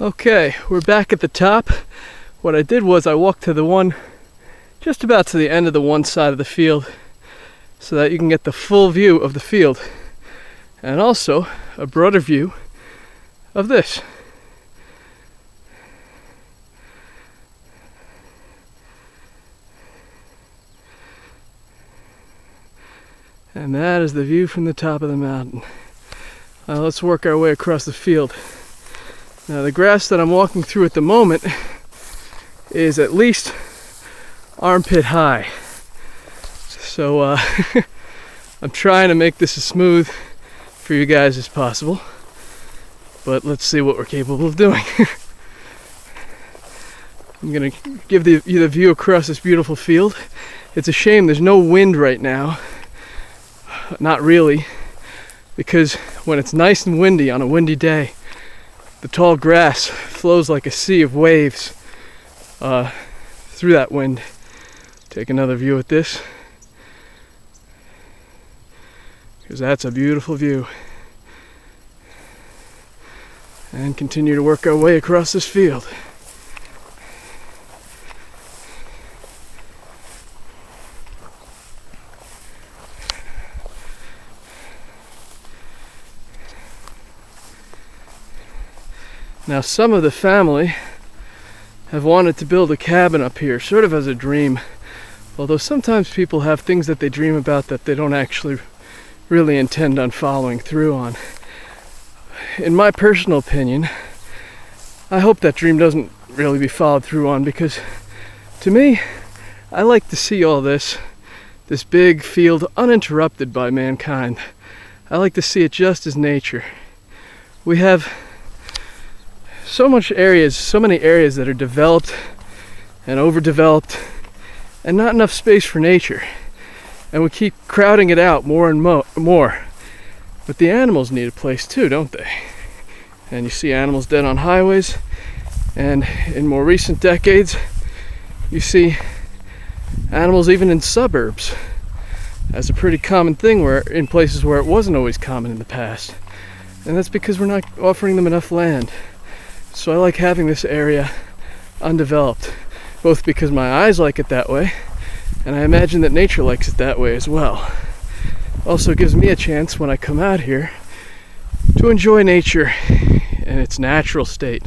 Okay, we're back at the top. What I did was I walked to the one, just about to the end of the one side of the field, so that you can get the full view of the field, and also a broader view of this. And that is the view from the top of the mountain. Let's work our way across the field. Now the grass that I'm walking through at the moment is at least armpit high. So I'm trying to make this as smooth for you guys as possible. But let's see what we're capable of doing. I'm gonna give you the view across this beautiful field. It's a shame there's no wind right now. Not really, because when it's nice and windy on a windy day, the tall grass flows like a sea of waves through that wind. Take another view at this, because that's a beautiful view. And continue to work our way across this field. Now some of the family have wanted to build a cabin up here, sort of as a dream. Although sometimes people have things that they dream about that they don't actually really intend on following through on. In my personal opinion, I hope that dream doesn't really be followed through on, because to me, I like to see all this big field uninterrupted by mankind. I like to see it just as nature. We have so many areas that are developed and overdeveloped and not enough space for nature. And we keep crowding it out more and more. But the animals need a place too, don't they? And you see animals dead on highways, and in more recent decades, you see animals even in suburbs as a pretty common thing, where in places where it wasn't always common in the past. And that's because we're not offering them enough land. So I like having this area undeveloped, both because my eyes like it that way, and I imagine that nature likes it that way as well. Also gives me a chance when I come out here to enjoy nature in its natural state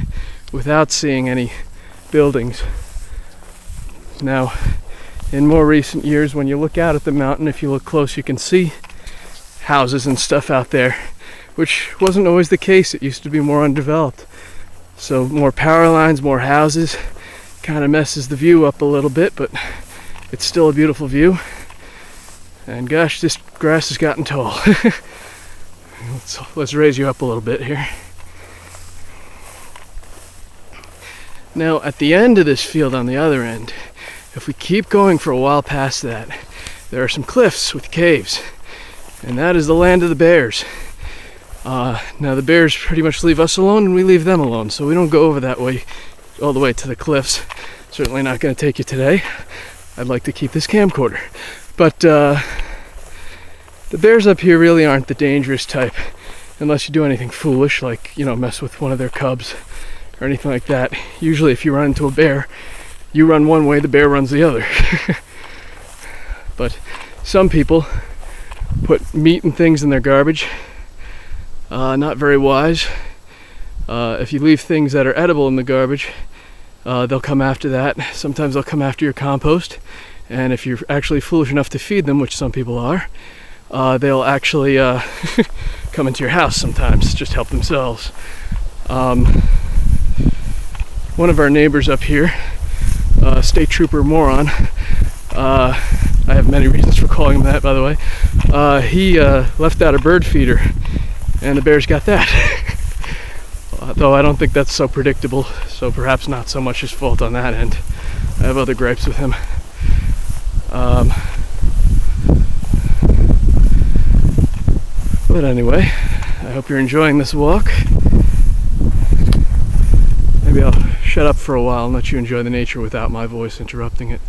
without seeing any buildings. Now, in more recent years, when you look out at the mountain, if you look close, you can see houses and stuff out there, which wasn't always the case. It used to be more undeveloped. So more power lines, more houses, kind of messes the view up a little bit, but it's still a beautiful view. And gosh, this grass has gotten tall. Let's raise you up a little bit here. Now at the end of this field on the other end, if we keep going for a while past that, there are some cliffs with caves, and that is the land of the bears. Now the bears pretty much leave us alone and we leave them alone, so we don't go over that way all the way to the cliffs. Certainly not going to take you today. I'd like to keep this camcorder. But the bears up here really aren't the dangerous type, unless you do anything foolish, like, mess with one of their cubs or anything like that. Usually if you run into a bear, you run one way, the bear runs the other. But some people put meat and things in their garbage. Not very wise. If you leave things that are edible in the garbage, they'll come after that. Sometimes they'll come after your compost, and if you're actually foolish enough to feed them, which some people are, they'll actually come into your house sometimes, just help themselves. One of our neighbors up here, State Trooper Moron, I have many reasons for calling him that, by the way, he left out a bird feeder, and the bears got that. Though I don't think that's so predictable, so perhaps not so much his fault on that end. I have other gripes with him. But anyway, I hope you're enjoying this walk. Maybe I'll shut up for a while and let you enjoy the nature without my voice interrupting it.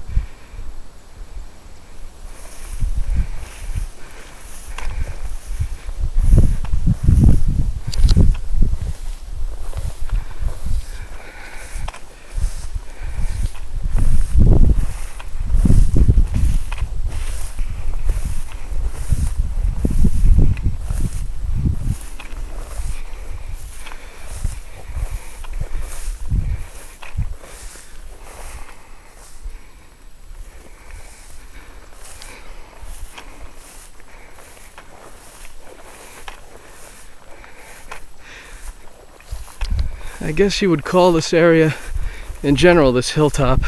I guess you would call this area, in general, this hilltop,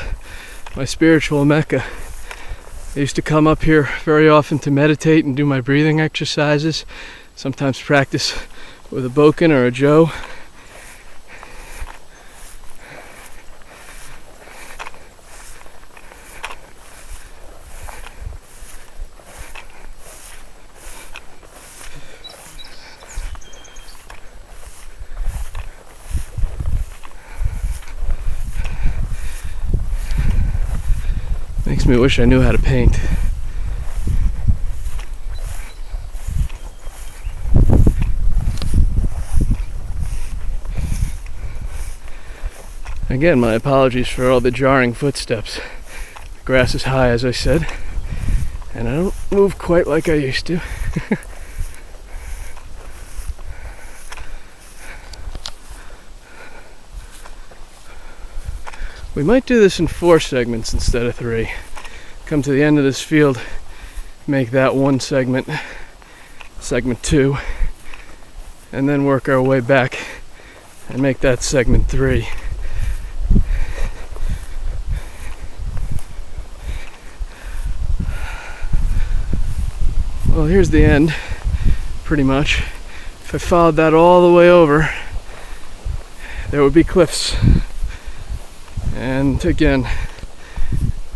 my spiritual mecca. I used to come up here very often to meditate and do my breathing exercises, sometimes practice with a boken or a joe. Makes me wish I knew how to paint. Again, my apologies for all the jarring footsteps. The grass is high, as I said, and I don't move quite like I used to. We might do this in 4 segments instead of 3. Come to the end of this field, make that one segment, segment 2, and then work our way back and make that segment 3. Well, here's the end, pretty much. If I followed that all the way over, there would be cliffs. And again,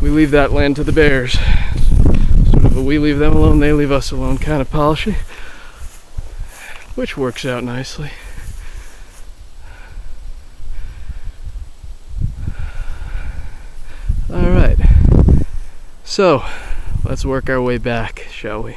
we leave that land to the bears. Sort of a we leave them alone, they leave us alone kind of policy, which works out nicely. Alright, so let's work our way back, shall we?